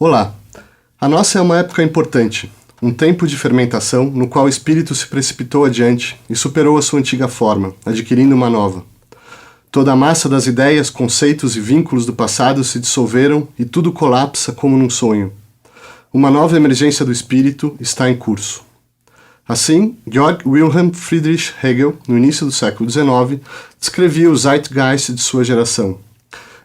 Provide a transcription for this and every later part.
Olá! A nossa é uma época importante, um tempo de fermentação no qual o espírito se precipitou adiante e superou a sua antiga forma, adquirindo uma nova. Toda a massa das ideias, conceitos e vínculos do passado se dissolveram e tudo colapsa como num sonho. Uma nova emergência do espírito está em curso. Assim, Georg Wilhelm Friedrich Hegel, no início do século XIX, descrevia o Zeitgeist de sua geração.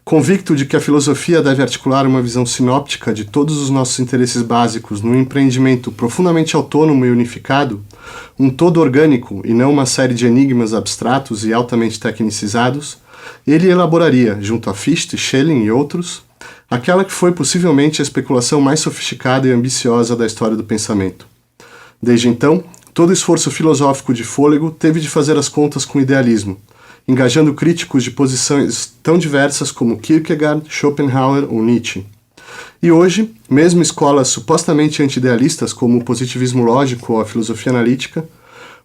Convicto de que a filosofia deve articular uma visão sinóptica de todos os nossos interesses básicos num empreendimento profundamente autônomo e unificado, um todo orgânico e não uma série de enigmas abstratos e altamente tecnicizados, ele elaboraria, junto a Fichte, Schelling e outros, aquela que foi possivelmente a especulação mais sofisticada e ambiciosa da história do pensamento. Desde então, todo esforço filosófico de fôlego teve de fazer as contas com o idealismo, engajando críticos de posições tão diversas como Kierkegaard, Schopenhauer ou Nietzsche. E hoje, mesmo escolas supostamente anti-idealistas como o positivismo lógico ou a filosofia analítica,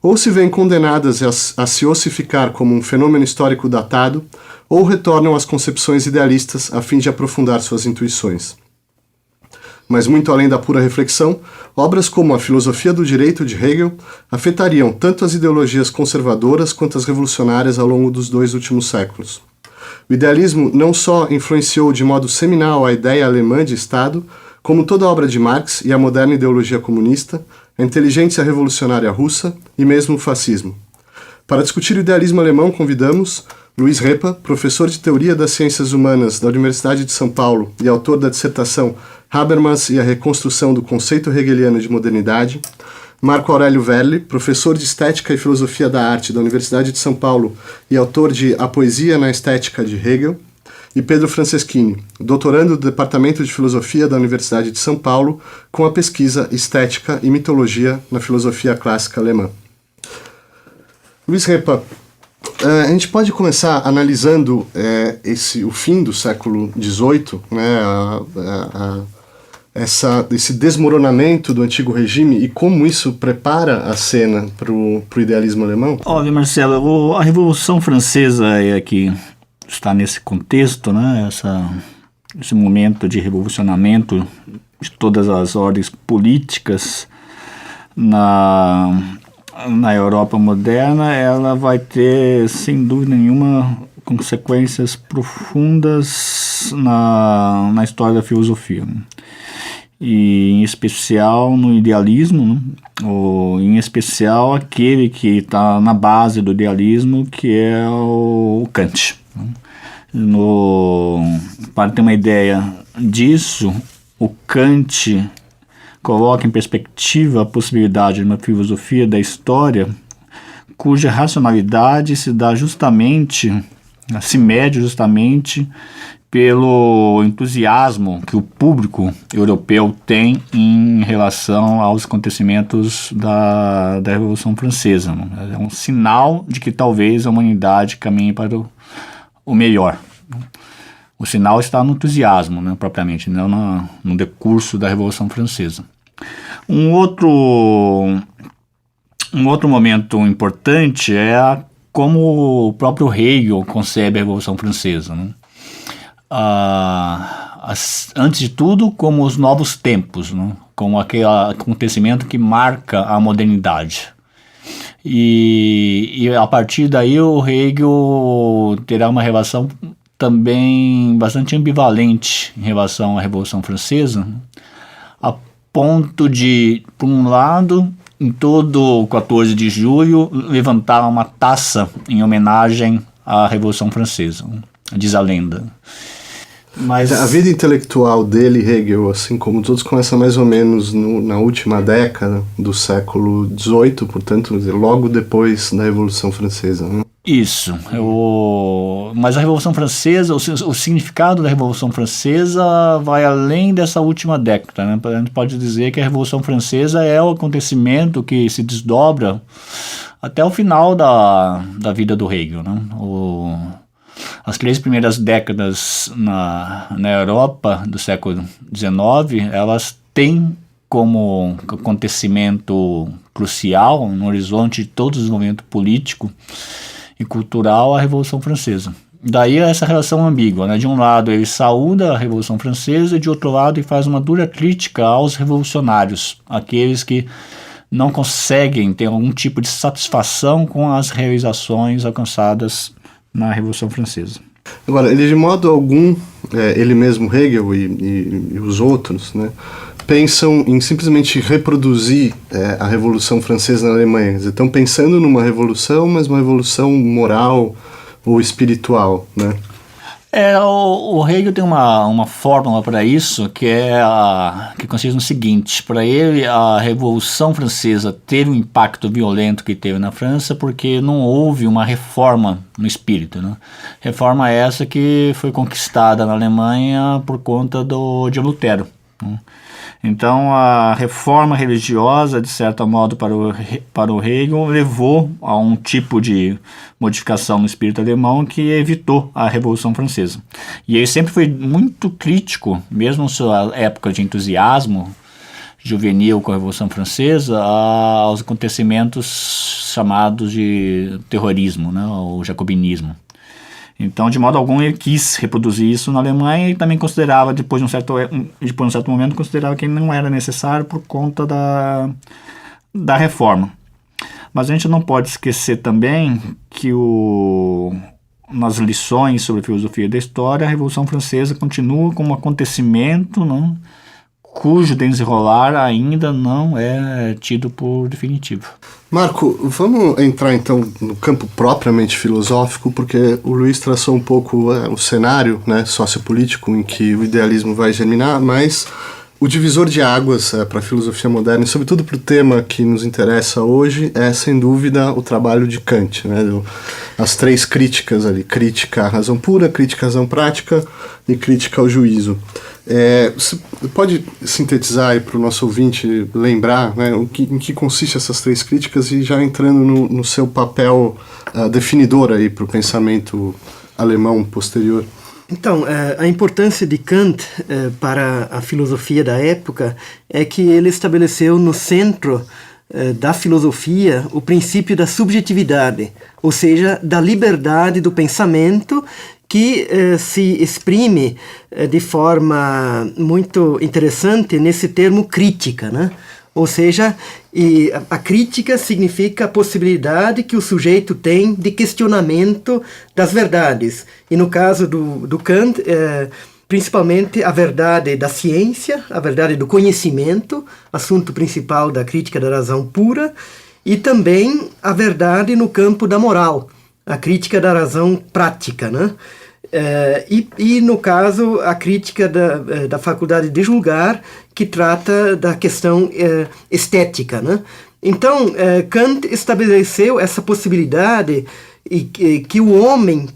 ou se veem condenadas a se ossificar como um fenômeno histórico datado, ou retornam às concepções idealistas a fim de aprofundar suas intuições. Mas muito além da pura reflexão, obras como a Filosofia do Direito de Hegel afetariam tanto as ideologias conservadoras quanto as revolucionárias ao longo dos 2 últimos séculos. O idealismo não só influenciou de modo seminal a ideia alemã de Estado, como toda a obra de Marx e a moderna ideologia comunista, a inteligência revolucionária russa e mesmo o fascismo. Para discutir o idealismo alemão, convidamos Luiz Repa, professor de Teoria das Ciências Humanas da Universidade de São Paulo e autor da dissertação Habermas e a Reconstrução do Conceito Hegeliano de Modernidade, Marco Aurélio Verli, professor de Estética e Filosofia da Arte da Universidade de São Paulo e autor de A Poesia na Estética de Hegel, e Pedro Franceschini, doutorando do Departamento de Filosofia da Universidade de São Paulo, com a pesquisa Estética e Mitologia na Filosofia Clássica Alemã. Luiz Repa, a gente pode começar analisando o fim do século XVIII, né, esse desmoronamento do antigo regime e como isso prepara a cena para o idealismo alemão? Olha, Marcelo, a Revolução Francesa é que está nesse contexto, né, esse momento de revolucionamento de todas as ordens políticas na Europa moderna. Ela vai ter, sem dúvida nenhuma, consequências profundas na história da filosofia, né? E em especial no idealismo, né? Ou em especial aquele que está na base do idealismo, que é o Kant, né? Para ter uma ideia disso, o Kant coloca em perspectiva a possibilidade de uma filosofia da história cuja racionalidade se mede justamente pelo entusiasmo que o público europeu tem em relação aos acontecimentos da Revolução Francesa. É um sinal de que talvez a humanidade caminhe para o melhor. O sinal está no entusiasmo, né, propriamente, não no decurso da Revolução Francesa. Um outro momento importante é como o próprio Hegel concebe a Revolução Francesa, né? Antes de tudo, como os novos tempos, né? Como aquele acontecimento que marca a modernidade. E a partir daí o Hegel terá uma relação também bastante ambivalente em relação à Revolução Francesa, a ponto de, por um lado, em todo o 14 de julho, levantar uma taça em homenagem à Revolução Francesa, diz a lenda. Mas a vida intelectual dele, Hegel, assim como todos, começa mais ou menos na última década do século XVIII, portanto, logo depois da Revolução Francesa, né? Isso. Mas a Revolução Francesa, o significado da Revolução Francesa vai além dessa última década, né? A gente pode dizer que a Revolução Francesa é o acontecimento que se desdobra até o final da vida do Hegel, né? As 3 primeiras décadas na Europa do século XIX, elas têm como acontecimento crucial no horizonte de todo o desenvolvimento político e cultural a Revolução Francesa. Daí essa relação ambígua, né? De um lado ele saúda a Revolução Francesa e de outro lado ele faz uma dura crítica aos revolucionários, aqueles que não conseguem ter algum tipo de satisfação com as realizações alcançadas na Revolução Francesa. Agora, ele de modo algum, ele mesmo, Hegel e os outros, né, pensam em simplesmente reproduzir a Revolução Francesa na Alemanha. Estão pensando numa revolução, mas uma revolução moral ou espiritual, né? O Hegel tem uma fórmula para isso que consiste no seguinte: para ele a Revolução Francesa teve um impacto violento que teve na França porque não houve uma reforma no espírito, né? Reforma essa que foi conquistada na Alemanha por conta de Lutero, né? Então a reforma religiosa, de certo modo, para o Hegel, levou a um tipo de modificação no espírito alemão que evitou a Revolução Francesa. E ele sempre foi muito crítico, mesmo na sua época de entusiasmo juvenil com a Revolução Francesa, aos acontecimentos chamados de terrorismo, né, o jacobinismo. Então, de modo algum, ele quis reproduzir isso na Alemanha e também considerava, depois de um certo momento, considerava que não era necessário por conta da reforma. Mas a gente não pode esquecer também que nas lições sobre filosofia da história, a Revolução Francesa continua como um acontecimento, não, cujo desenrolar ainda não é tido por definitivo. Marco, vamos entrar então no campo propriamente filosófico, porque o Luiz traçou um pouco o cenário, né, sociopolítico em que o idealismo vai germinar, mas o divisor de águas para a filosofia moderna, e sobretudo para o tema que nos interessa hoje, é sem dúvida o trabalho de Kant, né, as três críticas ali: crítica à razão pura, crítica à razão prática e crítica ao juízo. Você pode sintetizar aí para o nosso ouvinte lembrar, né, em que consiste essas três críticas, e já entrando no seu papel definidor aí para o pensamento alemão posterior? Então, a importância de Kant para a filosofia da época é que ele estabeleceu no centro da filosofia o princípio da subjetividade, ou seja, da liberdade do pensamento, que se exprime de forma muito interessante nesse termo crítica, né? Ou seja, a crítica significa a possibilidade que o sujeito tem de questionamento das verdades. E no caso do Kant, principalmente a verdade da ciência, a verdade do conhecimento, assunto principal da crítica da razão pura, e também a verdade no campo da moral, a crítica da razão prática, né? E no caso, a crítica da faculdade de julgar, que trata da questão estética, né? Então, Kant estabeleceu essa possibilidade que o homem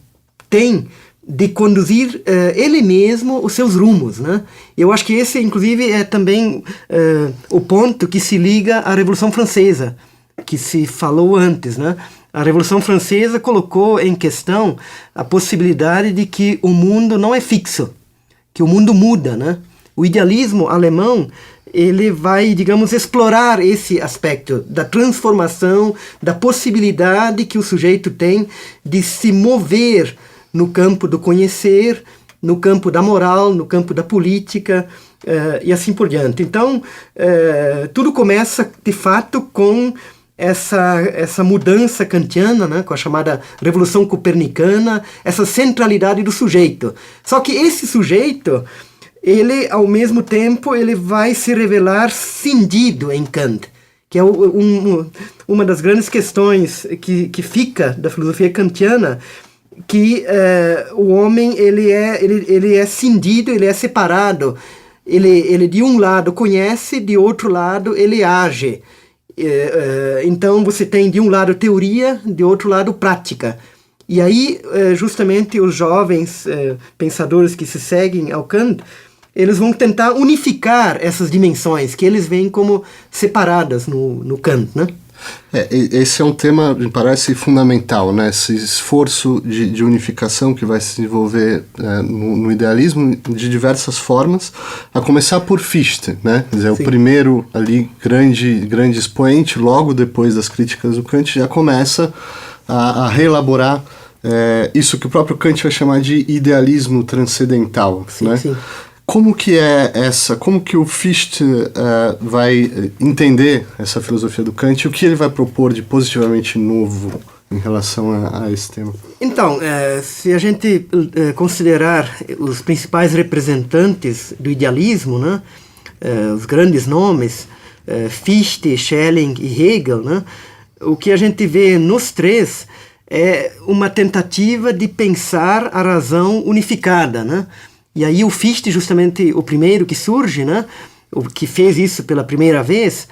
tem de conduzir ele mesmo os seus rumos, né? Eu acho que esse, inclusive, é também o ponto que se liga à Revolução Francesa, que se falou antes, né? A Revolução Francesa colocou em questão a possibilidade de que o mundo não é fixo, que o mundo muda, né? O idealismo alemão, ele vai, digamos, explorar esse aspecto da transformação, da possibilidade que o sujeito tem de se mover no campo do conhecer, no campo da moral, no campo da política, e assim por diante. Então, tudo começa, de fato, com essa mudança kantiana, né, com a chamada Revolução Copernicana, essa centralidade do sujeito. Só que esse sujeito, ele, ao mesmo tempo, ele vai se revelar cindido em Kant, que é uma das grandes questões que fica da filosofia kantiana, que o homem ele é cindido, ele é separado, ele de um lado conhece, de outro lado ele age. Então você tem de um lado teoria, de outro lado prática. E aí justamente os jovens pensadores que se seguem ao Kant, eles vão tentar unificar essas dimensões que eles veem como separadas no Kant, né? Esse é um tema, me parece, fundamental, né? Esse esforço de unificação que vai se desenvolver no idealismo de diversas formas, a começar por Fichte, né? Quer dizer, sim, o primeiro ali grande expoente, logo depois das críticas do Kant, já começa a reelaborar isso que o próprio Kant vai chamar de idealismo transcendental, Sim, né? sim. Como que o Fichte vai entender essa filosofia do Kant e o que ele vai propor de positivamente novo em relação a esse tema? Então, se a gente considerar os principais representantes do idealismo, né, os grandes nomes, Fichte, Schelling e Hegel, né, o que a gente vê nos três é uma tentativa de pensar a razão unificada, né? E aí o Fichte, justamente o primeiro que surge, né, o que fez isso pela primeira vez,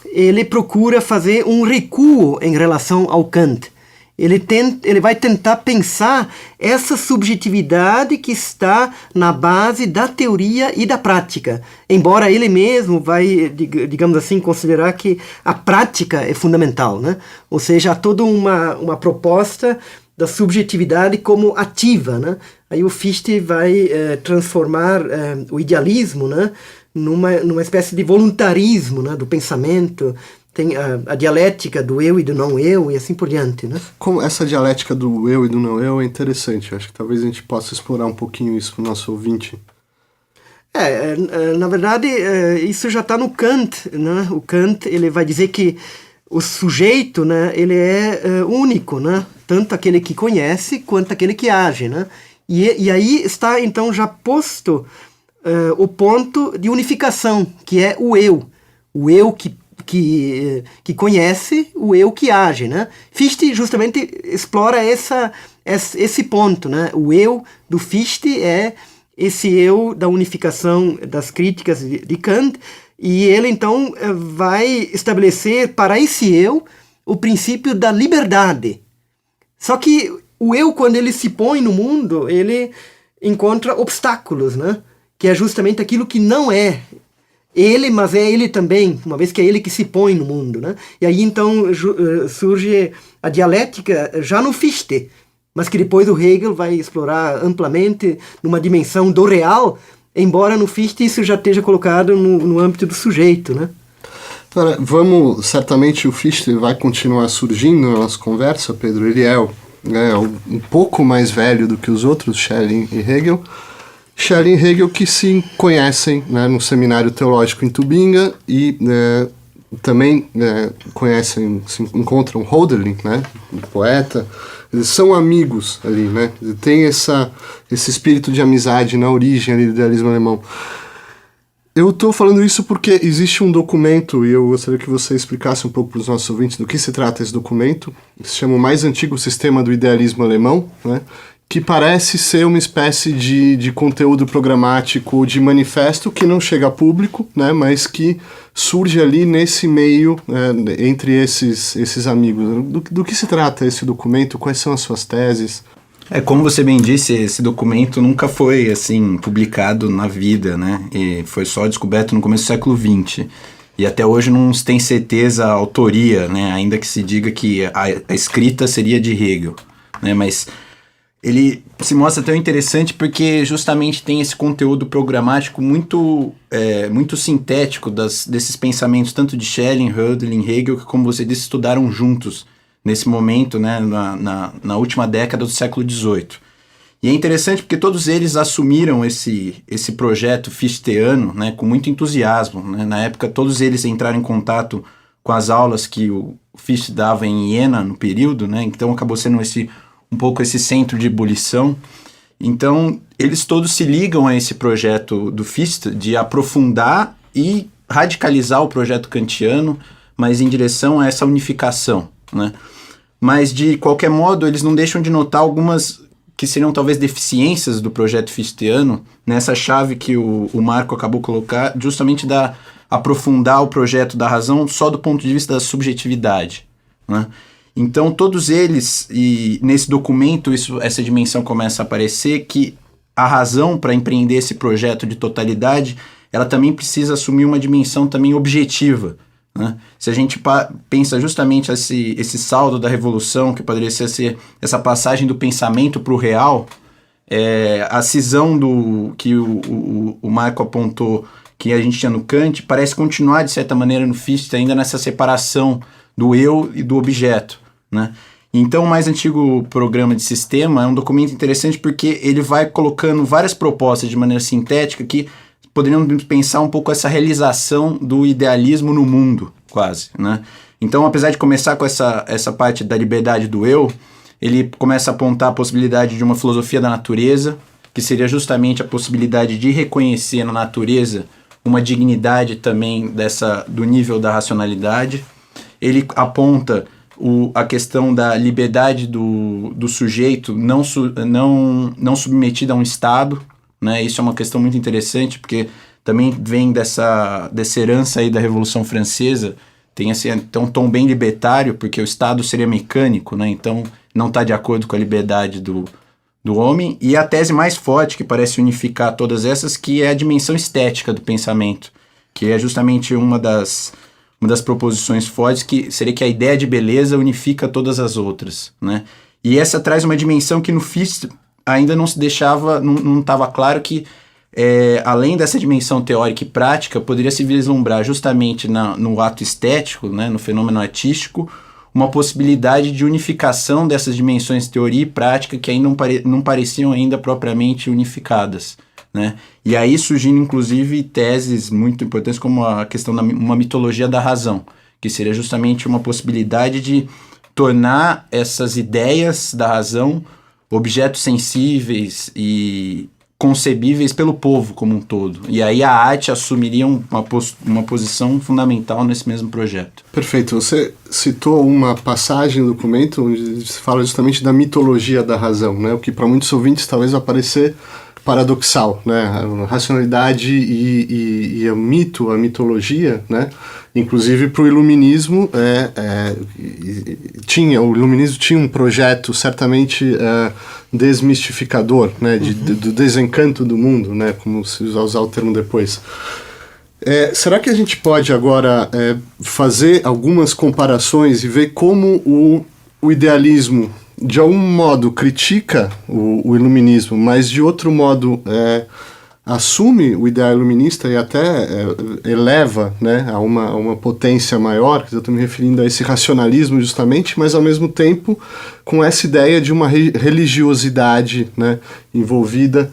ele procura fazer um recuo em relação ao Kant. Ele vai tentar pensar essa subjetividade que está na base da teoria e da prática. Embora ele mesmo vai, digamos assim, considerar que a prática é fundamental, né? Ou seja, há toda uma proposta da subjetividade como ativa, né? Aí o Fichte vai transformar o idealismo, né, numa espécie de voluntarismo, né, do pensamento. Tem a dialética do eu e do não eu e assim por diante, né? Como essa dialética do eu e do não eu é interessante. Eu acho que talvez a gente possa explorar um pouquinho isso para o nosso ouvinte. Na verdade, isso já está no Kant, né? O Kant, ele vai dizer que o sujeito, né, ele é único, né? Tanto aquele que conhece quanto aquele que age, né? E aí está, então, já posto o ponto de unificação, que é o eu. O eu que conhece, o eu que age, né? Fichte justamente explora esse ponto, né? O eu do Fichte é esse eu da unificação das críticas de Kant, e ele então vai estabelecer para esse eu o princípio da liberdade. Só que o eu, quando ele se põe no mundo, ele encontra obstáculos, né? Que é justamente aquilo que não é ele, mas é ele também, uma vez que é ele que se põe no mundo, né? E aí então surge a dialética já no Fichte, mas que depois o Hegel vai explorar amplamente numa dimensão do real, embora no Fichte isso já esteja colocado no âmbito do sujeito, né? Agora, certamente o Fichte vai continuar surgindo na nossa conversa, Pedro. Ele é um pouco mais velho do que os outros, Schelling e Hegel. Schelling e Hegel que se conhecem, né, no seminário teológico em Tubinga e também se encontram Hölderlin, né, um poeta. Eles são amigos ali, né? Tem esse espírito de amizade na origem ali do idealismo alemão. Eu estou falando isso porque existe um documento, e eu gostaria que você explicasse um pouco para os nossos ouvintes do que se trata esse documento. Se chama o mais antigo sistema do idealismo alemão, né? Que parece ser uma espécie de conteúdo programático, de manifesto que não chega a público, né, mas que surge ali nesse meio, entre esses amigos. Do que se trata esse documento? Quais são as suas teses? Como você bem disse, esse documento nunca foi assim publicado na vida, né? E foi só descoberto no começo do século XX. E até hoje não se tem certeza a autoria, né? Ainda que se diga que a escrita seria de Hegel, né? Mas ele se mostra tão interessante porque justamente tem esse conteúdo programático muito sintético desses pensamentos, tanto de Schelling, Hölderlin, Hegel, que, como você disse, estudaram juntos nesse momento, né, na última década do século XVIII. E é interessante porque todos eles assumiram esse projeto fichteano, né, com muito entusiasmo, né? Na época, todos eles entraram em contato com as aulas que o Fichte dava em Iena no período, né? Então acabou sendo um pouco esse centro de ebulição. Então, eles todos se ligam a esse projeto do Fichte de aprofundar e radicalizar o projeto kantiano, mas em direção a essa unificação, né? Mas, de qualquer modo, eles não deixam de notar algumas que seriam talvez deficiências do projeto fichteano, nessa chave que o Marco acabou de colocar, justamente da aprofundar o projeto da razão só do ponto de vista da subjetividade, né? Então, todos eles, e nesse documento essa dimensão começa a aparecer, que a razão para empreender esse projeto de totalidade, ela também precisa assumir uma dimensão também objetiva, né? Se a gente pensa justamente esse saldo da revolução, que poderia ser essa passagem do pensamento para o real, a cisão que o Marco apontou que a gente tinha no Kant, parece continuar de certa maneira no Fichte, ainda nessa separação do eu e do objeto, né? Então, o mais antigo programa de sistema é um documento interessante porque ele vai colocando várias propostas de maneira sintética que poderiam pensar um pouco essa realização do idealismo no mundo, quase, né? Então, apesar de começar com essa parte da liberdade do eu, ele começa a apontar a possibilidade de uma filosofia da natureza, que seria justamente a possibilidade de reconhecer na natureza uma dignidade também do nível da racionalidade. Ele aponta a questão da liberdade do sujeito não submetida a um Estado, né? Isso é uma questão muito interessante, porque também vem dessa herança aí da Revolução Francesa, tem um tom bem libertário, porque o Estado seria mecânico, né? Então não está de acordo com a liberdade do homem, e a tese mais forte, que parece unificar todas essas, que é a dimensão estética do pensamento, que é justamente uma das proposições fortes, que seria que a ideia de beleza unifica todas as outras, né? E essa traz uma dimensão que no Fichte ainda não se deixava, não estava claro que, além dessa dimensão teórica e prática, poderia se vislumbrar justamente no ato estético, né, no fenômeno artístico, uma possibilidade de unificação dessas dimensões teoria e prática que ainda não pareciam ainda propriamente unificadas, né? E aí surgindo inclusive teses muito importantes como a questão da uma mitologia da razão, que seria justamente uma possibilidade de tornar essas ideias da razão objetos sensíveis e concebíveis pelo povo como um todo. E aí a arte assumiria uma posição fundamental nesse mesmo projeto. Perfeito. Você citou uma passagem no documento onde se fala justamente da mitologia da razão, né? O que para muitos ouvintes talvez vai parecer paradoxal, né? A racionalidade e o mito, a mitologia, né? Inclusive para o iluminismo, o iluminismo tinha um projeto certamente desmistificador, né? Do desencanto do mundo, né? Como se usar o termo depois. Será que a gente pode agora fazer algumas comparações e ver como o idealismo de algum modo critica o iluminismo, mas de outro modo assume o ideal iluminista e até eleva, né, a uma potência maior? Eu estou me referindo a esse racionalismo justamente, mas ao mesmo tempo com essa ideia de uma religiosidade, né, envolvida.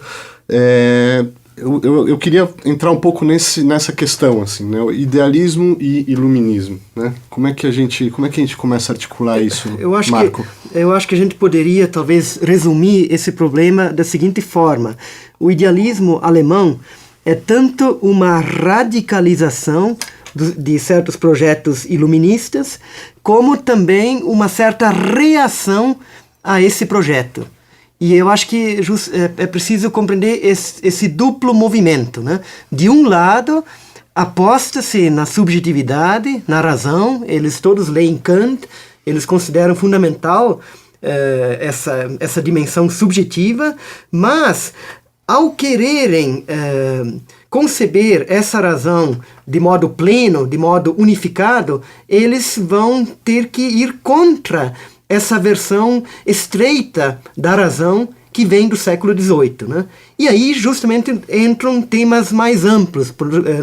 Eu queria entrar um pouco nessa questão, assim, né? O idealismo e iluminismo, né? Como é que a gente começa a articular isso, Marco? Eu acho que a gente poderia, talvez, resumir esse problema da seguinte forma. O idealismo alemão é tanto uma radicalização de certos projetos iluministas, como também uma certa reação a esse projeto. E eu acho que é preciso compreender esse duplo movimento, né? De um lado, aposta-se na subjetividade, na razão, eles todos leem Kant, eles consideram fundamental essa dimensão subjetiva, mas ao quererem conceber essa razão de modo pleno, de modo unificado, eles vão ter que ir contra essa versão estreita da razão que vem do século XVIII, né? E aí justamente entram temas mais amplos,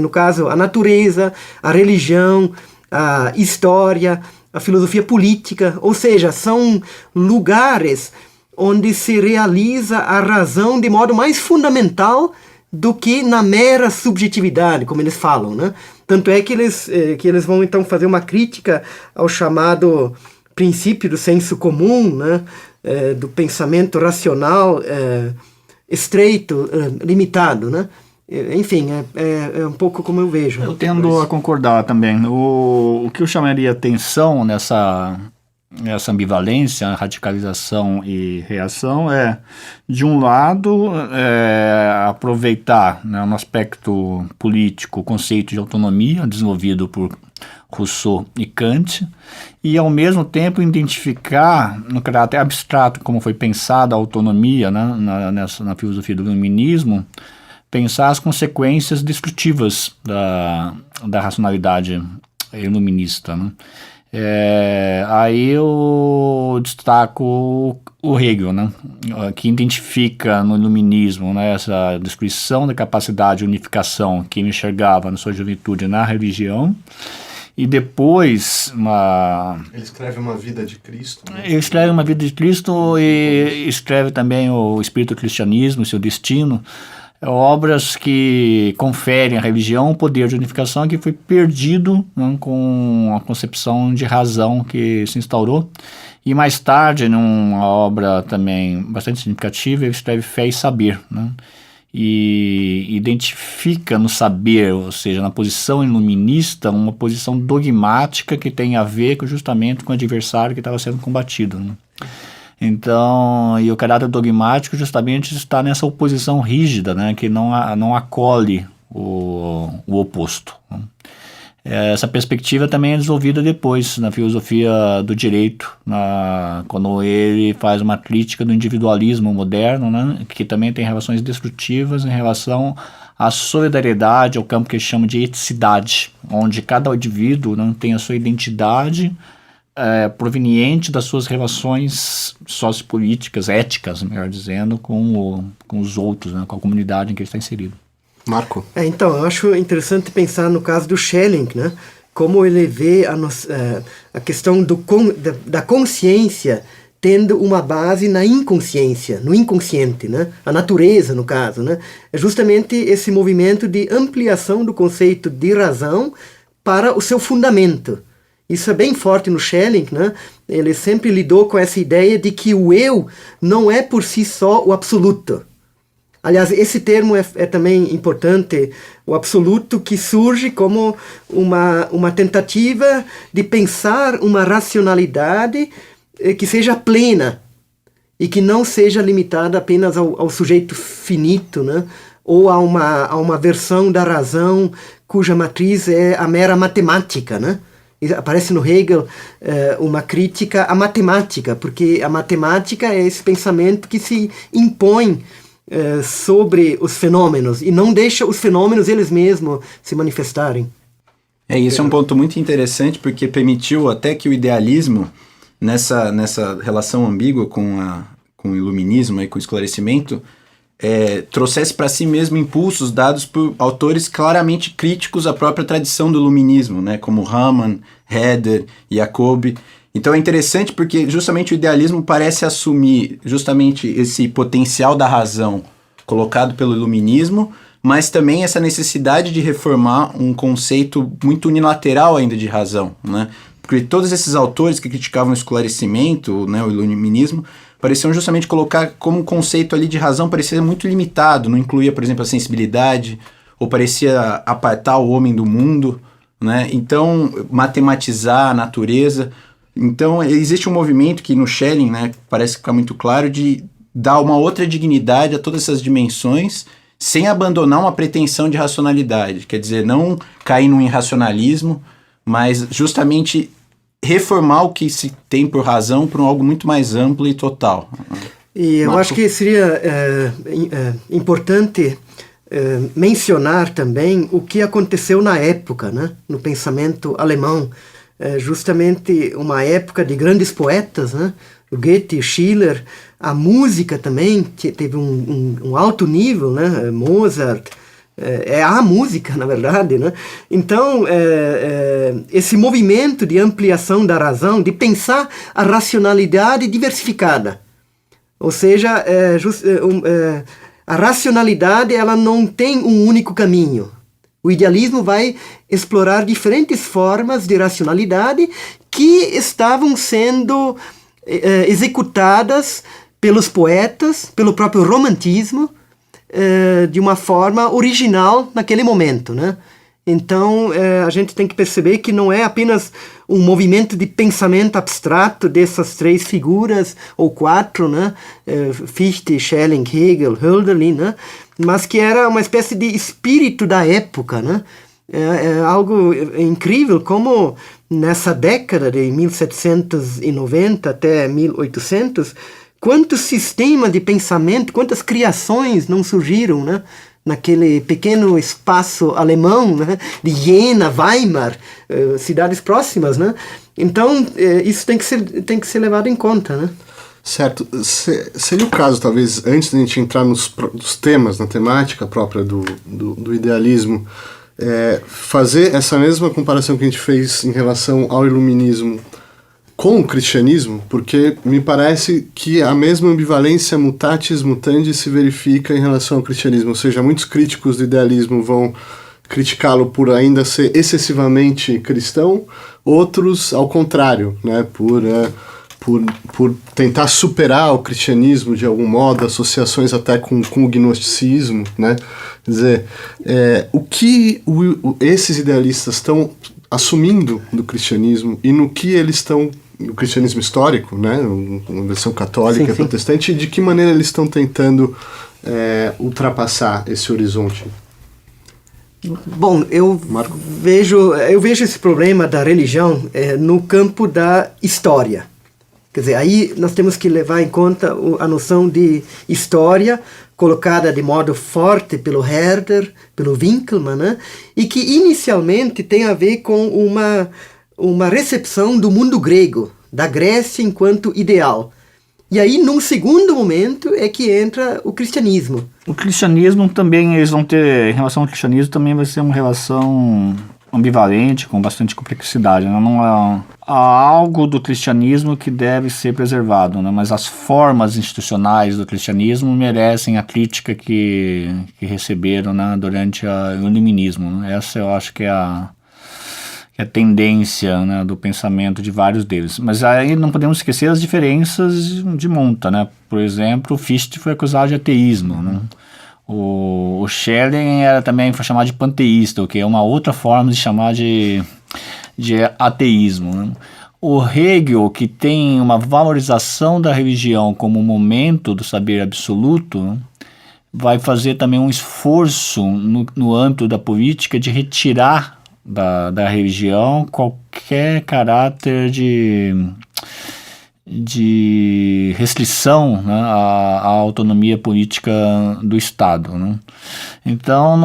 no caso a natureza, a religião, a história, a filosofia política, ou seja, são lugares onde se realiza a razão de modo mais fundamental do que na mera subjetividade, como eles falam, né? Tanto é que eles vão então fazer uma crítica ao chamado princípio do senso comum, né, do pensamento racional estreito, limitado, né? Enfim, é um pouco como eu vejo. Eu tendo a concordar também. O que eu chamaria atenção nessa ambivalência, radicalização e reação de um lado, aproveitar, né, no aspecto político o conceito de autonomia desenvolvido por Rousseau e Kant, e ao mesmo tempo identificar no caráter abstrato como foi pensada a autonomia, né, na filosofia do iluminismo, pensar as consequências destrutivas da racionalidade iluminista, né? Aí eu destaco o Hegel, né, que identifica no iluminismo, né, essa descrição da capacidade de unificação que ele enxergava na sua juventude na religião, E depois, ele escreve uma vida de Cristo. Né? Ele escreve uma vida de Cristo e escreve também o Espírito do Cristianismo, seu destino, obras que conferem à religião um poder de unificação que foi perdido, né, com a concepção de razão que se instaurou. E mais tarde, numa obra também bastante significativa, ele escreve Fé e Saber, né? E identifica no saber, ou seja, na posição iluminista, uma posição dogmática que tem a ver justamente com o adversário que estava sendo combatido, né? Então, e o caráter dogmático justamente está nessa oposição rígida, né, que não acolhe o oposto, né? Essa perspectiva também é desenvolvida depois na filosofia do direito, quando ele faz uma crítica do individualismo moderno, né, que também tem relações destrutivas em relação à solidariedade, ao campo que ele chama de eticidade, onde cada indivíduo, né, tem a sua identidade proveniente das suas relações sociopolíticas, éticas, melhor dizendo, com os outros, né, com a comunidade em que ele está inserido. Marco? Então, eu acho interessante pensar no caso do Schelling, né? Como ele vê a questão da consciência tendo uma base na inconsciência, no inconsciente, né? A natureza, no caso, né? É justamente esse movimento de ampliação do conceito de razão para o seu fundamento. Isso é bem forte no Schelling, né? Ele sempre lidou com essa ideia de que o eu não é por si só o absoluto. Aliás, esse termo é também importante, o absoluto, que surge como uma tentativa de pensar uma racionalidade que seja plena e que não seja limitada apenas ao sujeito finito, né? Ou a uma versão da razão cuja matriz é a mera matemática, né? Aparece no Hegel uma crítica à matemática, porque a matemática é esse pensamento que se impõe sobre os fenômenos e não deixa os fenômenos eles mesmos se manifestarem. Isso é um ponto muito interessante, porque permitiu até que o idealismo, nessa relação ambígua com o iluminismo e com o esclarecimento, trouxesse para si mesmo impulsos dados por autores claramente críticos à própria tradição do iluminismo, né, como Hamann, Herder, Jacobi. Então é interessante porque justamente o idealismo parece assumir justamente esse potencial da razão colocado pelo iluminismo, mas também essa necessidade de reformar um conceito muito unilateral ainda de razão, né? Porque todos esses autores que criticavam o esclarecimento, né, o iluminismo, pareciam justamente colocar como conceito ali de razão parecia muito limitado, não incluía, por exemplo, a sensibilidade, ou parecia apartar o homem do mundo, né? Então, matematizar a natureza. Então, existe um movimento que no Schelling, né, parece ficar muito claro, de dar uma outra dignidade a todas essas dimensões, sem abandonar uma pretensão de racionalidade. Quer dizer, não cair num irracionalismo, mas justamente reformar o que se tem por razão para algo muito mais amplo e total. E eu acho que seria importante mencionar também o que aconteceu na época, né, no pensamento alemão. Justamente uma época de grandes poetas, né? O Goethe, Schiller, a música também que teve um alto nível, né? Mozart, a música, na verdade, né? Então, esse movimento de ampliação da razão, de pensar a racionalidade diversificada, ou seja, a racionalidade ela não tem um único caminho. O idealismo vai explorar diferentes formas de racionalidade que estavam sendo executadas pelos poetas, pelo próprio romantismo, de uma forma original naquele momento, né? Então, a gente tem que perceber que não é apenas um movimento de pensamento abstrato dessas três figuras, ou quatro, né? Fichte, Schelling, Hegel, Hölderlin, né? Mas que era uma espécie de espírito da época, né? É algo incrível como nessa década de 1790 até 1800, quantos sistemas de pensamento, quantas criações não surgiram, né? Naquele pequeno espaço alemão, né? De Jena, Weimar, cidades próximas, né? Então, isso tem que ser levado em conta, né? Certo. Seria o caso, talvez, antes de a gente entrar nos temas, na temática própria do idealismo, fazer essa mesma comparação que a gente fez em relação ao iluminismo com o cristianismo, porque me parece que a mesma ambivalência mutatis mutandis se verifica em relação ao cristianismo, ou seja, muitos críticos do idealismo vão criticá-lo por ainda ser excessivamente cristão, outros ao contrário, né, por tentar superar o cristianismo de algum modo, associações até com o gnosticismo, né? Quer dizer, o que esses idealistas estão assumindo do cristianismo e no que eles estão, no cristianismo histórico, né? Uma versão católica e protestante, e de que maneira eles estão tentando ultrapassar esse horizonte? Bom, eu vejo esse problema da religião no campo da história. Quer dizer, aí nós temos que levar em conta a noção de história colocada de modo forte pelo Herder, pelo Winckelmann, né? E que inicialmente tem a ver com uma recepção do mundo grego, da Grécia enquanto ideal. E aí, num segundo momento, é que entra o cristianismo. O cristianismo também, eles vão ter, em relação ao cristianismo, também vai ser uma relação ambivalente, com bastante complexidade, né? Não há algo do cristianismo que deve ser preservado, né? Mas as formas institucionais do cristianismo merecem a crítica que receberam, né, durante o iluminismo, né? Essa eu acho que é a tendência, né, do pensamento de vários deles. Mas aí não podemos esquecer as diferenças de monta, né? Por exemplo, o Fichte foi acusado de ateísmo, né? O Schelling também foi chamado de panteísta, o que é uma outra forma de chamar de ateísmo, né? O Hegel, que tem uma valorização da religião como momento do saber absoluto, né, vai fazer também um esforço no âmbito da política de retirar da religião qualquer caráter de restrição, né, à autonomia política do Estado, né? Então,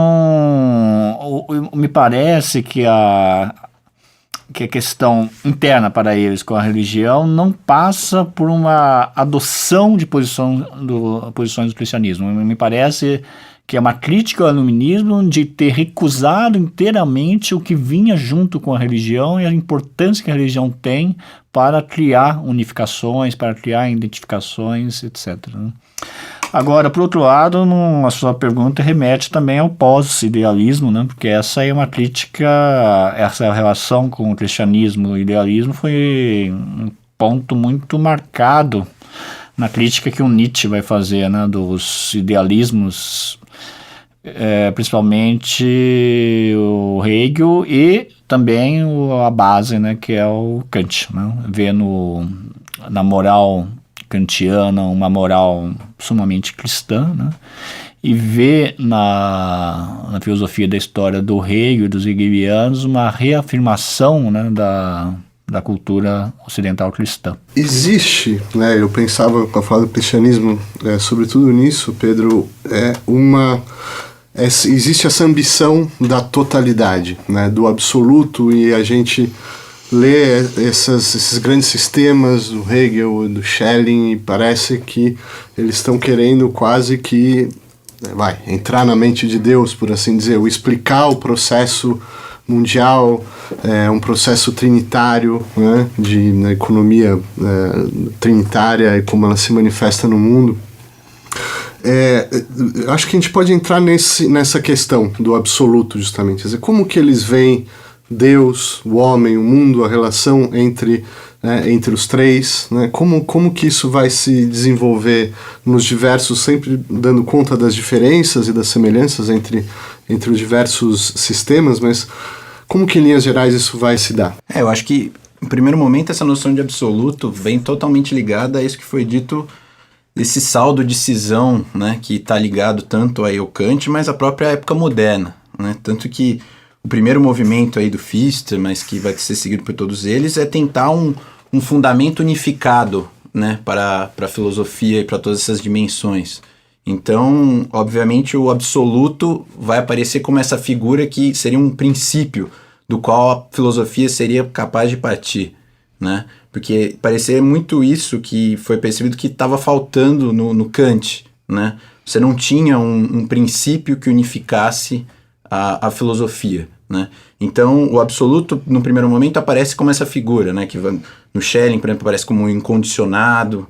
me parece que a questão interna para eles com a religião não passa por uma adoção de posições do cristianismo. Me parece que é uma crítica ao iluminismo de ter recusado inteiramente o que vinha junto com a religião e a importância que a religião tem para criar unificações, para criar identificações, etc. Agora, por outro lado, a sua pergunta remete também ao pós-idealismo, né? Porque essa é uma crítica, essa relação com o cristianismo e o idealismo foi um ponto muito marcado na crítica que o Nietzsche vai fazer, né, dos idealismos, principalmente o Hegel e também a base, né, que é o Kant, né? Vê na moral kantiana uma moral sumamente cristã, né? E vê na filosofia da história do Hegel e dos hegelianos uma reafirmação, né, da cultura ocidental cristã. Existe, né, eu pensava, com a fala do cristianismo, sobretudo nisso, Pedro, existe essa ambição da totalidade, né, do absoluto, e a gente lê esses grandes sistemas do Hegel e do Schelling e parece que eles estão querendo quase que entrar na mente de Deus, por assim dizer, ou explicar o processo mundial, um processo trinitário, né, na economia trinitária e como ela se manifesta no mundo. Acho que a gente pode entrar nessa questão do absoluto, justamente. Quer dizer, como que eles veem Deus, o homem, o mundo, a relação entre os três, né? Como que isso vai se desenvolver nos diversos, sempre dando conta das diferenças e das semelhanças entre os diversos sistemas, mas como que em linhas gerais isso vai se dar? Eu acho que, em primeiro momento, essa noção de absoluto vem totalmente ligada a isso que foi dito, esse saldo de cisão, né, que está ligado tanto ao Kant, mas à própria época moderna, né? Tanto que o primeiro movimento aí do Fichte, mas que vai ser seguido por todos eles, é tentar um fundamento unificado, né, para a filosofia e para todas essas dimensões. Então, obviamente, o absoluto vai aparecer como essa figura que seria um princípio do qual a filosofia seria capaz de partir, né? Porque parecia muito isso que foi percebido que estava faltando no Kant, né? Você não tinha um princípio que unificasse a filosofia, né? Então, o absoluto, no primeiro momento, aparece como essa figura, né? Que no Schelling, por exemplo, aparece como um incondicionado,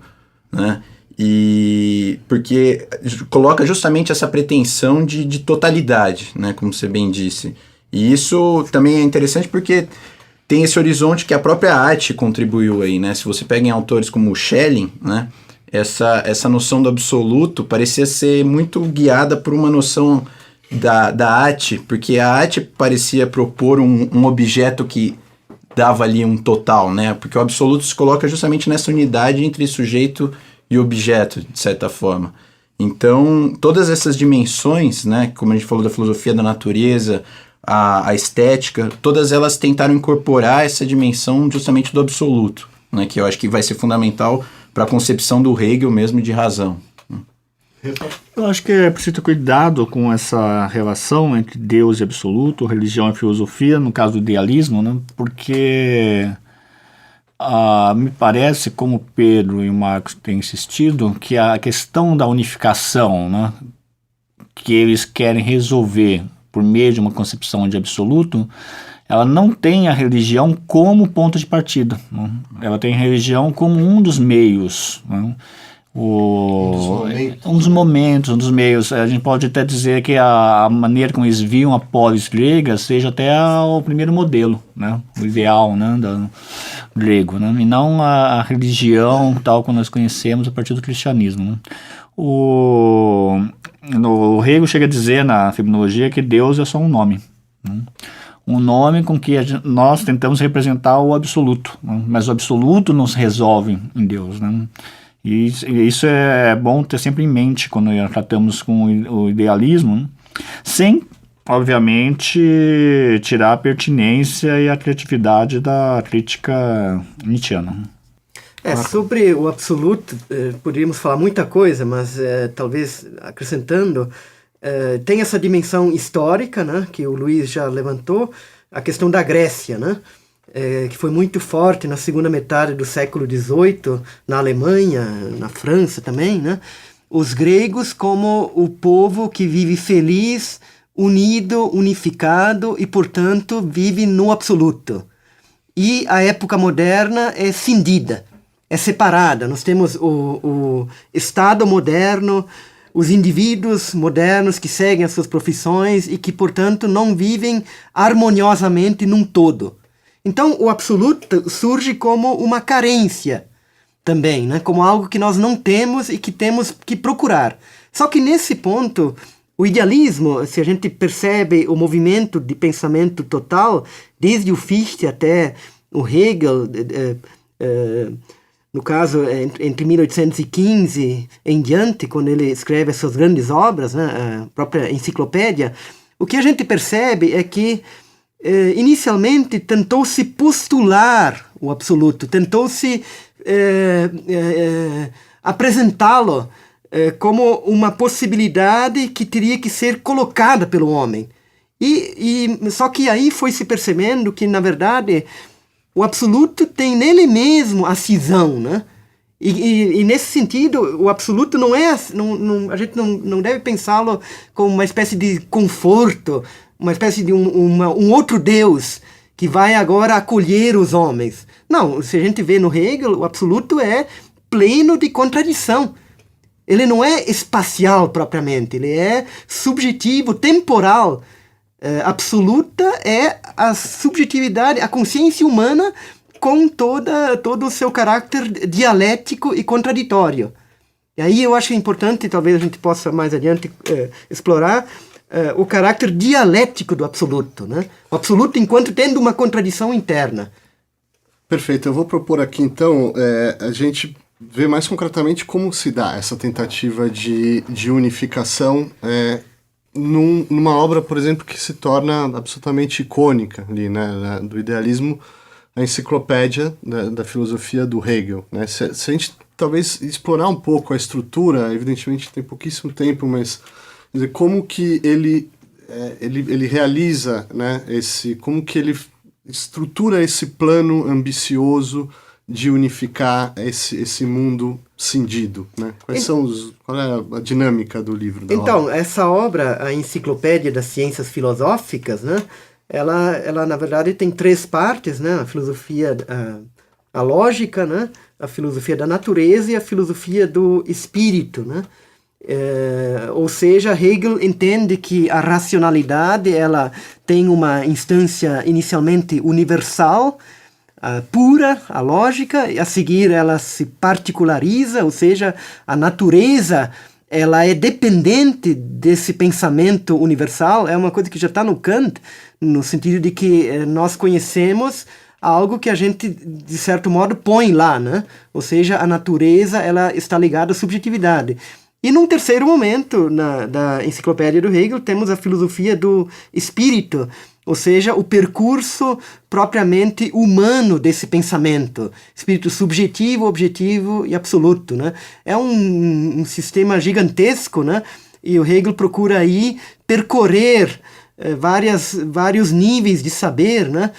né? E porque coloca justamente essa pretensão de totalidade, né? Como você bem disse. E isso também é interessante porque tem esse horizonte que a própria arte contribuiu aí, né? Se você pega em autores como o Schelling, né? Essa noção do absoluto parecia ser muito guiada por uma noção da arte, porque a arte parecia propor um objeto que dava ali um total, né? Porque o absoluto se coloca justamente nessa unidade entre sujeito e objeto, de certa forma. Então, todas essas dimensões, né? Como a gente falou da filosofia da natureza, a estética, todas elas tentaram incorporar essa dimensão justamente do absoluto, né? Que eu acho que vai ser fundamental para a concepção do Hegel mesmo de razão. Eu acho que é preciso ter cuidado com essa relação entre Deus e absoluto, religião e filosofia, no caso do idealismo, né? Porque me parece, como o Pedro e o Marcos têm insistido, que a questão da unificação, né, que eles querem resolver por meio de uma concepção de absoluto, ela não tem a religião como ponto de partida, né? Ela tem a religião como um dos meios, né? Um dos meios. A gente pode até dizer que a maneira como eles viam a polis grega seja até o primeiro modelo, né? O ideal, né, do grego, né? E não a religião tal como nós conhecemos a partir do cristianismo, né? O Hegel chega a dizer na fenomenologia que Deus é só um nome, né? Um nome com que nós tentamos representar o absoluto, né? Mas o absoluto não se resolve em Deus, né? E isso é bom ter sempre em mente quando tratamos com o idealismo, né? Sem, obviamente, tirar a pertinência e a criatividade da crítica nietzschiana. Sobre o absoluto, poderíamos falar muita coisa, mas talvez acrescentando, tem essa dimensão histórica, né, que o Luiz já levantou, a questão da Grécia, né, que foi muito forte na segunda metade do século XVIII, na Alemanha, na França também, né, os gregos como o povo que vive feliz, unido, unificado e, portanto, vive no absoluto. E a época moderna é cindida, é separada. Nós temos o Estado moderno, os indivíduos modernos que seguem as suas profissões e que, portanto, não vivem harmoniosamente num todo. Então, o absoluto surge como uma carência também, né? Como algo que nós não temos e que temos que procurar. Só que nesse ponto, o idealismo, se a gente percebe o movimento de pensamento total, desde o Fichte até o Hegel, no caso, entre 1815 em diante, quando ele escreve as suas grandes obras, né, a própria enciclopédia, o que a gente percebe é que inicialmente tentou-se postular o absoluto, tentou-se apresentá-lo como uma possibilidade que teria que ser colocada pelo homem. Só que aí foi se percebendo que, na verdade, o absoluto tem nele mesmo a cisão, né? E nesse sentido, o absoluto não é... a gente não deve pensá-lo como uma espécie de conforto, uma espécie de um outro Deus que vai agora acolher os homens. Não, se a gente vê no Hegel, o absoluto é pleno de contradição. Ele não é espacial propriamente, ele é subjetivo, temporal. Absoluta é a subjetividade, a consciência humana com todo o seu caráter dialético e contraditório. E aí eu acho importante, talvez a gente possa mais adiante explorar o caráter dialético do absoluto, né? O absoluto enquanto tendo uma contradição interna. Perfeito, eu vou propor aqui então a gente ver mais concretamente como se dá essa tentativa de unificação numa obra, por exemplo, que se torna absolutamente icônica ali, né, do idealismo, a enciclopédia da filosofia do Hegel, né? Se a gente talvez explorar um pouco a estrutura, evidentemente tem pouquíssimo tempo, mas dizer, como que ele realiza, né, como que ele estrutura esse plano ambicioso de unificar esse mundo cindido, né? Qual é a dinâmica do livro? Então, essa obra, a Enciclopédia das Ciências Filosóficas, né? Ela na verdade tem 3 partes, né? A filosofia, a lógica, né? A filosofia da natureza e a filosofia do espírito, né? Ou seja, Hegel entende que a racionalidade ela tem uma instância inicialmente universal, pura, a lógica, e a seguir ela se particulariza, ou seja, a natureza ela é dependente desse pensamento universal, é uma coisa que já está no Kant, no sentido de que nós conhecemos algo que a gente, de certo modo, põe lá, né? Ou seja, a natureza ela está ligada à subjetividade. E num terceiro momento, da enciclopédia do Hegel, temos a filosofia do espírito, ou seja, o percurso propriamente humano desse pensamento. Espírito subjetivo, objetivo e absoluto, né? É um sistema gigantesco, né? E o Hegel procura aí percorrer vários níveis de saber, né?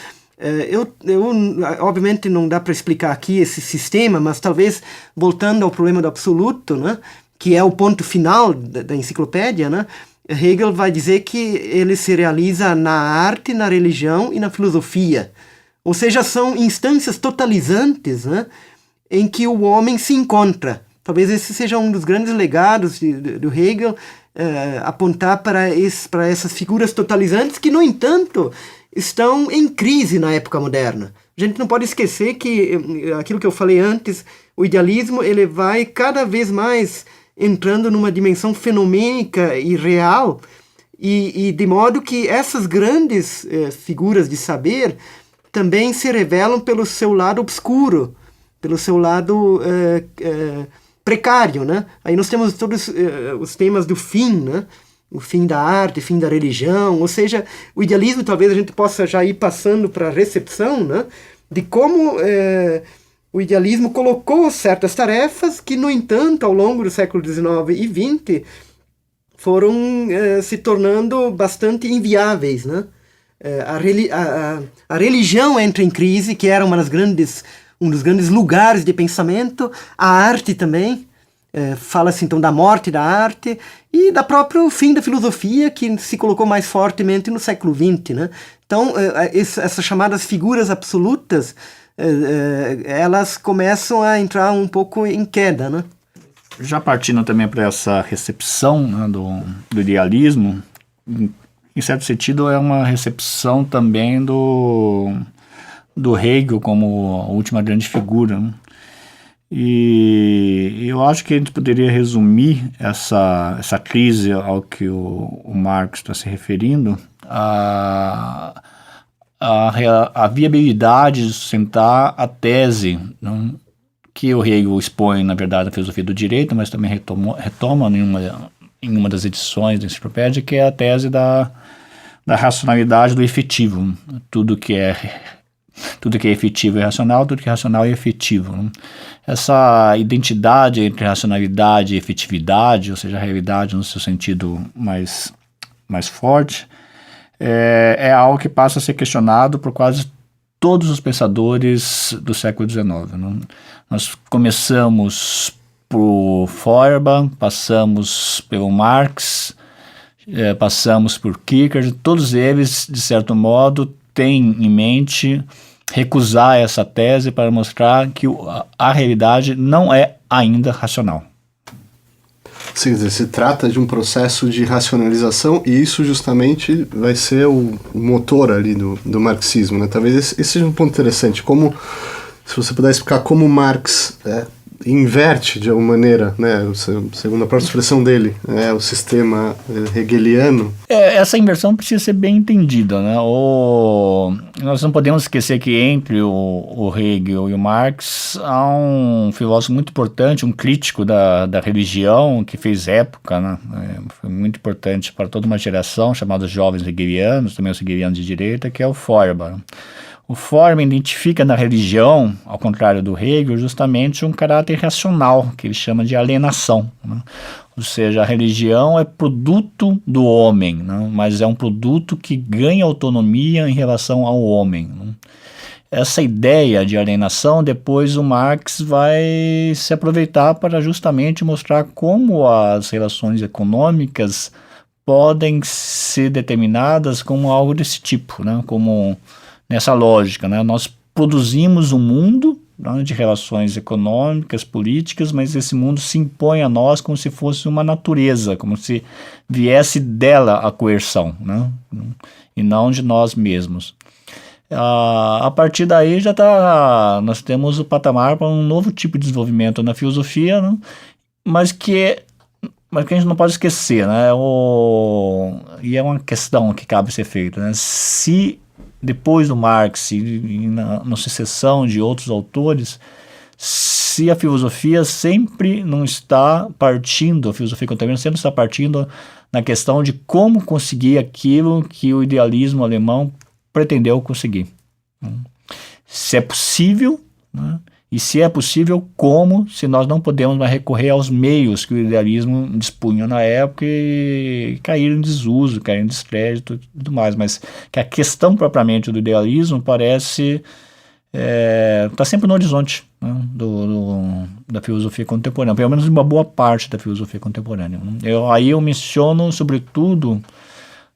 Obviamente não dá para explicar aqui esse sistema, mas talvez voltando ao problema do absoluto, né? Que é o ponto final da enciclopédia, né? Hegel vai dizer que ele se realiza na arte, na religião e na filosofia. Ou seja, são instâncias totalizantes, né, em que o homem se encontra. Talvez esse seja um dos grandes legados do Hegel, apontar para essas figuras totalizantes que, no entanto, estão em crise na época moderna. A gente não pode esquecer que, aquilo que eu falei antes, o idealismo ele vai cada vez mais entrando numa dimensão fenomênica e real, e de modo que essas grandes figuras de saber também se revelam pelo seu lado obscuro, pelo seu lado precário, né? Aí nós temos todos os temas do fim, né? O fim da arte, o fim da religião, ou seja, o idealismo talvez a gente possa já ir passando para a recepção, né? De como o idealismo colocou certas tarefas que, no entanto, ao longo do século XIX e XX, foram se tornando bastante inviáveis, né? A religião entra em crise, que era um dos grandes lugares de pensamento, a arte também, fala-se então da morte da arte e da próprio fim da filosofia, que se colocou mais fortemente no século XX, né? Então, essas chamadas figuras absolutas, elas começam a entrar um pouco em queda, né? Já partindo também para essa recepção, né, do idealismo, em certo sentido é uma recepção também do Hegel como a última grande figura, né? E eu acho que a gente poderia resumir essa crise ao que o Marx está se referindo a viabilidade de sustentar a tese, né, que o Hegel expõe, na verdade, na filosofia do direito, mas também retoma em uma das edições da enciclopédia, que é a tese da racionalidade do efetivo. Tudo que é efetivo é racional, tudo que é racional é efetivo, né? Essa identidade entre racionalidade e efetividade, ou seja, a realidade no seu sentido mais forte, é algo que passa a ser questionado por quase todos os pensadores do século XIX, né? Nós começamos por Feuerbach, passamos pelo Marx, passamos por Kierkegaard, todos eles, de certo modo, têm em mente recusar essa tese para mostrar que a realidade não é ainda racional. Sim, se trata de um processo de racionalização e isso justamente vai ser o motor ali do marxismo, né? Talvez esse seja um ponto interessante, se você puder explicar como Marx inverte de alguma maneira, né, segundo a própria expressão dele, o sistema hegeliano. Essa inversão precisa ser bem entendida, né? Nós não podemos esquecer que entre o Hegel e o Marx há um filósofo muito importante, um crítico da religião que fez época, né? Foi muito importante para toda uma geração, chamada os jovens hegelianos, também os hegelianos de direita, que é o Feuerbach. O Feuerbach identifica na religião, ao contrário do Hegel, justamente um caráter racional, que ele chama de alienação, né? Ou seja, a religião é produto do homem, né? Mas é um produto que ganha autonomia em relação ao homem, né? essa ideia de alienação, depois o Marx vai se aproveitar para justamente mostrar como as relações econômicas podem ser determinadas como algo desse tipo, né? Como nessa lógica, né? Nós produzimos um mundo, né, de relações econômicas, políticas, mas esse mundo se impõe a nós como se fosse uma natureza, como se viesse dela a coerção, né? E não de nós mesmos. A partir daí nós temos o patamar para um novo tipo de desenvolvimento na filosofia, né? mas que a gente não pode esquecer, né? E é uma questão que cabe ser feita, né? Se depois do Marx e na sucessão de outros autores, se a filosofia sempre não está partindo, a filosofia contemporânea sempre está partindo na questão de como conseguir aquilo que o idealismo alemão pretendeu conseguir. Se é possível, né? E se é possível, como, se nós não podemos mais recorrer aos meios que o idealismo dispunha na época e cair em desuso, cair em descrédito e tudo mais, mas que a questão propriamente do idealismo parece está sempre no horizonte, né, da filosofia contemporânea, pelo menos uma boa parte da filosofia contemporânea. Aí eu menciono, sobretudo,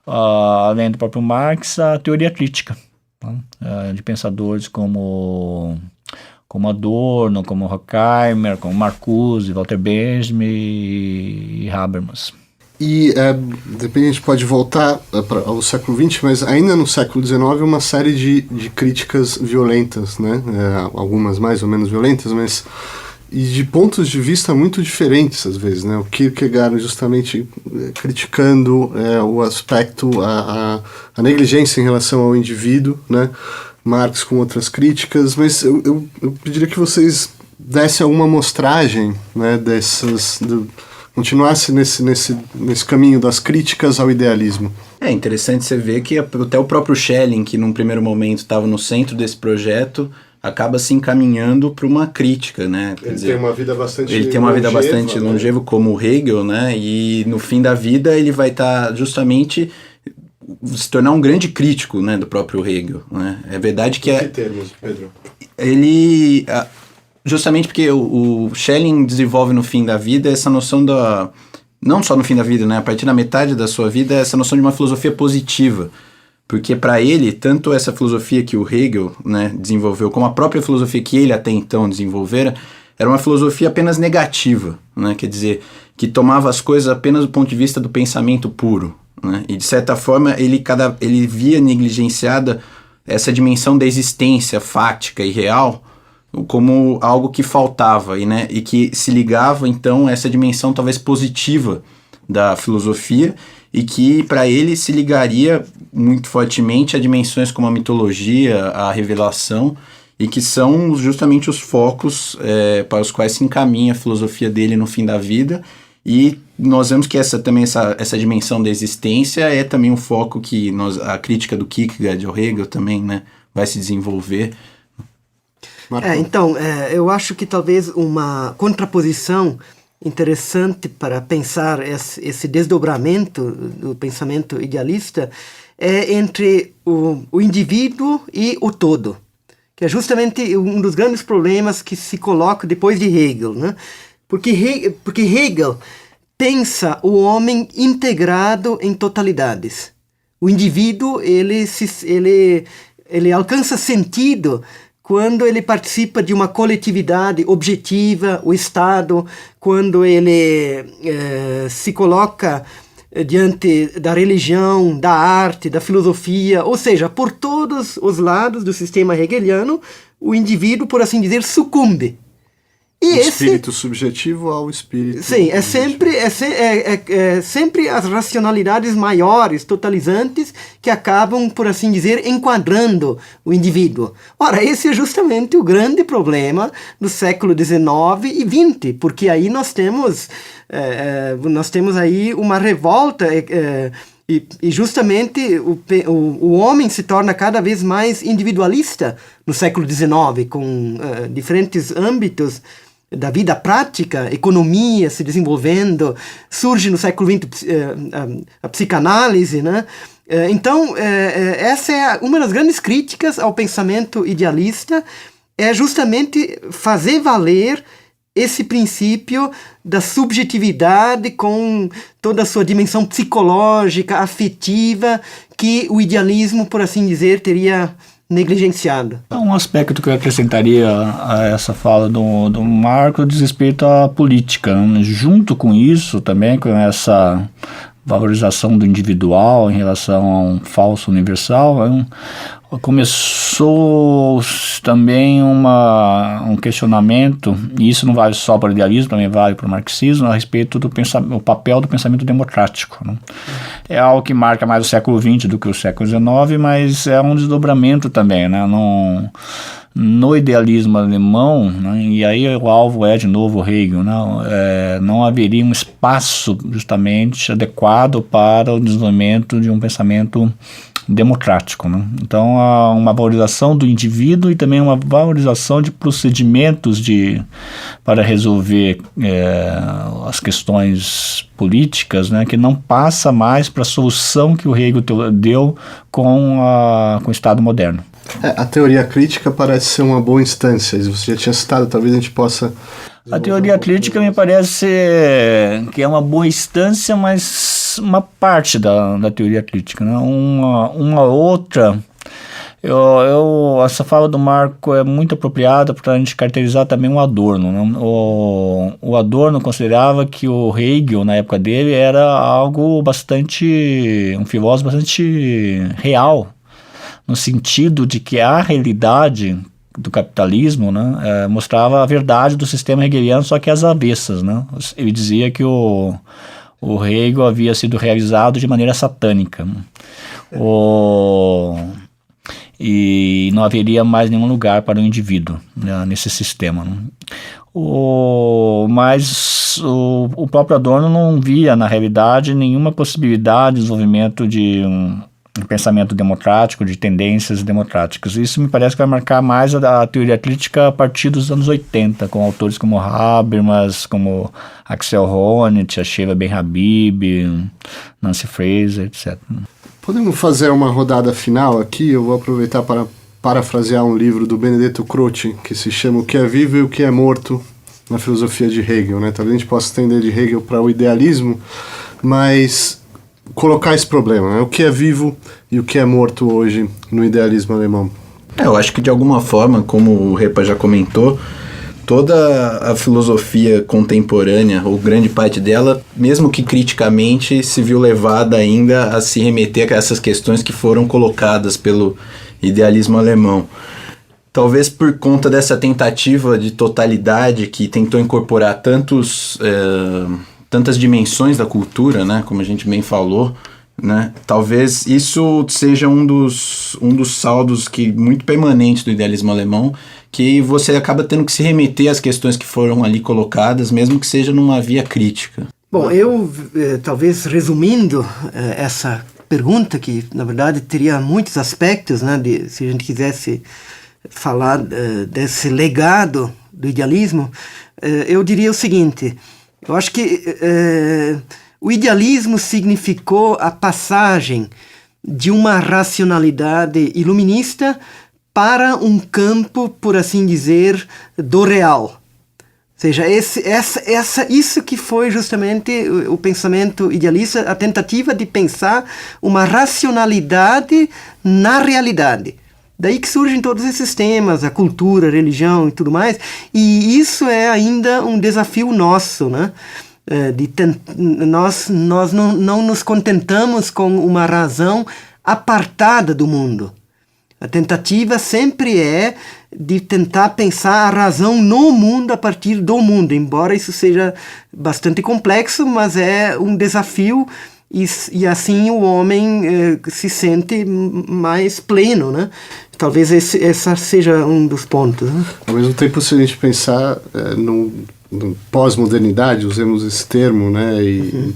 além do próprio Marx, a teoria crítica, né, de pensadores como Adorno, como Horkheimer, como Marcuse, Walter Benjamin e Habermas. E depois a gente pode voltar ao século XX, mas ainda no século XIX uma série de críticas violentas, né? Algumas mais ou menos violentas, mas e de pontos de vista muito diferentes às vezes, né? O Kierkegaard justamente criticando o aspecto, a negligência em relação ao indivíduo, né? Marx com outras críticas, mas eu pediria que vocês dessem alguma amostragem, né, continuasse nesse caminho das críticas ao idealismo. É interessante você ver que até o próprio Schelling, que num primeiro momento estava no centro desse projeto, acaba se encaminhando para uma crítica, né? Ele tem uma vida bastante longeva, né? Como o Hegel, né? E no fim da vida ele vai estar justamente se tornar um grande crítico, né, do próprio Hegel, né? É verdade que em que termos, Pedro? Ele justamente porque o Schelling desenvolve no fim da vida essa noção não só no fim da vida, né, a partir da metade da sua vida, essa noção de uma filosofia positiva, porque para ele, tanto essa filosofia que o Hegel, né, desenvolveu, como a própria filosofia que ele até então desenvolvera, era uma filosofia apenas negativa, né, quer dizer, que tomava as coisas apenas do ponto de vista do pensamento puro, né, e de certa forma ele via negligenciada essa dimensão da existência fática e real como algo que faltava e que se ligava então a essa dimensão talvez positiva da filosofia e que para ele se ligaria muito fortemente a dimensões como a mitologia, a revelação, e que são justamente os focos para os quais se encaminha a filosofia dele no fim da vida. E nós vemos que essa dimensão da existência é também um foco que a crítica do Kierkegaard ao Hegel também, né, vai se desenvolver. Então, eu acho que talvez uma contraposição interessante para pensar esse desdobramento do pensamento idealista é entre o indivíduo e o todo, que é justamente um dos grandes problemas que se coloca depois de Hegel, né? Porque Hegel pensa o homem integrado em totalidades. O indivíduo ele alcança sentido quando ele participa de uma coletividade objetiva, o Estado, quando ele se coloca diante da religião, da arte, da filosofia, ou seja, por todos os lados do sistema hegeliano, o indivíduo, por assim dizer, sucumbe. E espírito subjetivo ao espírito... Sim, é sempre as racionalidades maiores, totalizantes, que acabam, por assim dizer, enquadrando o indivíduo. Ora, esse é justamente o grande problema do século XIX e XX, porque aí nós temos aí uma revolta... E justamente o homem se torna cada vez mais individualista no século XIX, com diferentes âmbitos da vida prática, economia se desenvolvendo, surge no século XX a psicanálise, né? Então, essa é uma das grandes críticas ao pensamento idealista, é justamente fazer valer esse princípio da subjetividade com toda a sua dimensão psicológica, afetiva, que o idealismo, por assim dizer, teria negligenciado. Um aspecto que eu acrescentaria a essa fala do Marco diz respeito à política. Junto com isso, também com essa valorização do individual em relação a um falso universal, começou também um questionamento, e isso não vale só para o idealismo, também vale para o marxismo, a respeito do o papel do pensamento democrático, né? É algo que marca mais o século XX do que o século XIX, mas é um desdobramento também, né? No idealismo alemão, né, e aí o alvo é de novo Hegel, né, não haveria um espaço justamente adequado para o desenvolvimento de um pensamento democrático, né? Então há uma valorização do indivíduo e também uma valorização de procedimentos para resolver as questões políticas, né, que não passa mais para a solução que o Hegel deu com o Estado moderno. A teoria crítica parece ser uma boa instância. Você já tinha citado, talvez a gente possa... A teoria crítica me parece que é uma boa instância, mas uma parte da teoria crítica, né? Uma outra... essa fala do Marco é muito apropriada para a gente caracterizar também o Adorno, né? O Adorno considerava que o Hegel, na época dele, era um filósofo bastante real, no sentido de que a realidade do capitalismo, né, mostrava a verdade do sistema hegeliano, só que às avessas, né? Ele dizia que o Hegel havia sido realizado de maneira satânica, né? E não haveria mais nenhum lugar para o indivíduo, né, nesse sistema, né? Mas o próprio Adorno não via, na realidade, nenhuma possibilidade de desenvolvimento de um pensamento democrático, de tendências democráticas. Isso me parece que vai marcar mais a teoria crítica a partir dos anos 80, com autores como Habermas, como Axel Honneth, a Sheila Ben-Habib, Nancy Fraser, etc. Podemos fazer uma rodada final aqui? Eu vou aproveitar para parafrasear um livro do Benedetto Croce, que se chama O que é Vivo e o que é Morto na Filosofia de Hegel, né? Talvez a gente possa estender de Hegel para o idealismo, mas colocar esse problema, né? O que é vivo e o que é morto hoje no idealismo alemão. Eu acho que de alguma forma, como o Repa já comentou, toda a filosofia contemporânea, ou grande parte dela, mesmo que criticamente, se viu levada ainda a se remeter a essas questões que foram colocadas pelo idealismo alemão. Talvez por conta dessa tentativa de totalidade que tentou incorporar tantas dimensões da cultura, né, como a gente bem falou, né, talvez isso seja um dos saldos muito permanentes do idealismo alemão, que você acaba tendo que se remeter às questões que foram ali colocadas, mesmo que seja numa via crítica. Bom, eu, talvez resumindo essa pergunta, que na verdade teria muitos aspectos, né, se a gente quisesse falar desse legado do idealismo, eu diria o seguinte: eu acho que o idealismo significou a passagem de uma racionalidade iluminista para um campo, por assim dizer, do real. Ou seja, isso que foi justamente o pensamento idealista, a tentativa de pensar uma racionalidade na realidade. Daí que surgem todos esses temas, a cultura, a religião e tudo mais, e isso é ainda um desafio nosso, né? Nós não nos contentamos com uma razão apartada do mundo. A tentativa sempre é de tentar pensar a razão no mundo a partir do mundo, embora isso seja bastante complexo, mas é um desafio e assim o homem se sente mais pleno, né? Talvez esse seja um dos pontos, né? Ao mesmo tempo, se a gente pensar no pós-modernidade, usemos esse termo, né, e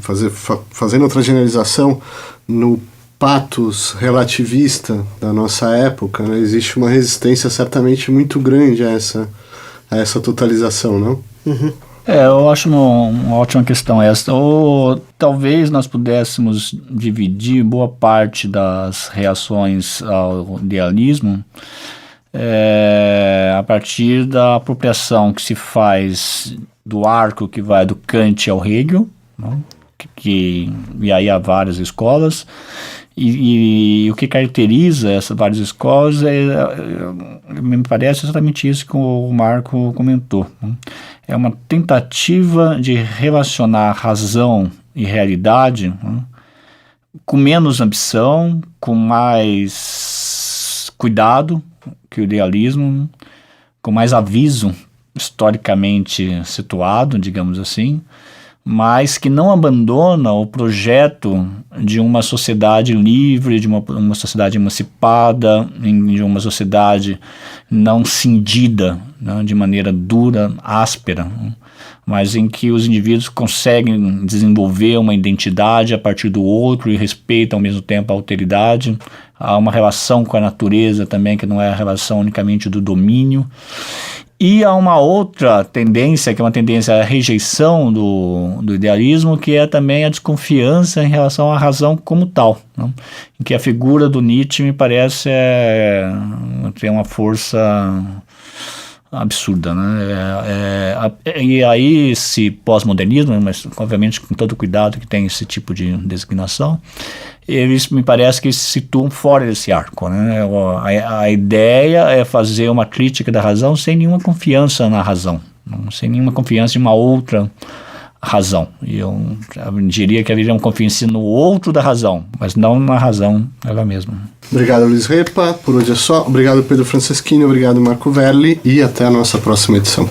fazendo outra generalização, no patos relativista da nossa época, né, existe uma resistência certamente muito grande a essa totalização, não? Uhum. Eu acho uma ótima questão essa. Ou talvez nós pudéssemos dividir boa parte das reações ao idealismo a partir da apropriação que se faz do arco que vai do Kant ao Hegel, né? E aí há várias escolas, e o que caracteriza essas várias escolas me parece exatamente isso que o Marco comentou, né? É uma tentativa de relacionar razão e realidade, né, com menos ambição, com mais cuidado que o idealismo, com mais aviso historicamente situado, digamos assim, mas que não abandona o projeto de uma sociedade livre, de uma sociedade emancipada, de uma sociedade não cindida, né, de maneira dura, áspera, né, mas em que os indivíduos conseguem desenvolver uma identidade a partir do outro e respeitam ao mesmo tempo a alteridade. Há uma relação com a natureza também, que não é a relação unicamente do domínio. E há uma outra tendência, que é uma tendência à rejeição do idealismo, que é também a desconfiança em relação à razão como tal, né? Em que a figura do Nietzsche me parece ter uma força absurda, né? E aí esse pós-modernismo, mas obviamente com todo o cuidado que tem esse tipo de designação, eles me parece que se situam fora desse arco, né? A ideia é fazer uma crítica da razão sem nenhuma confiança na razão, sem nenhuma confiança em uma outra razão. E eu diria que haveria uma confiança no outro da razão, mas não na razão ela mesma. Obrigado, Luiz Repa. Por hoje é só. Obrigado, Pedro Franceschini. Obrigado, Marco Verli. E até a nossa próxima edição.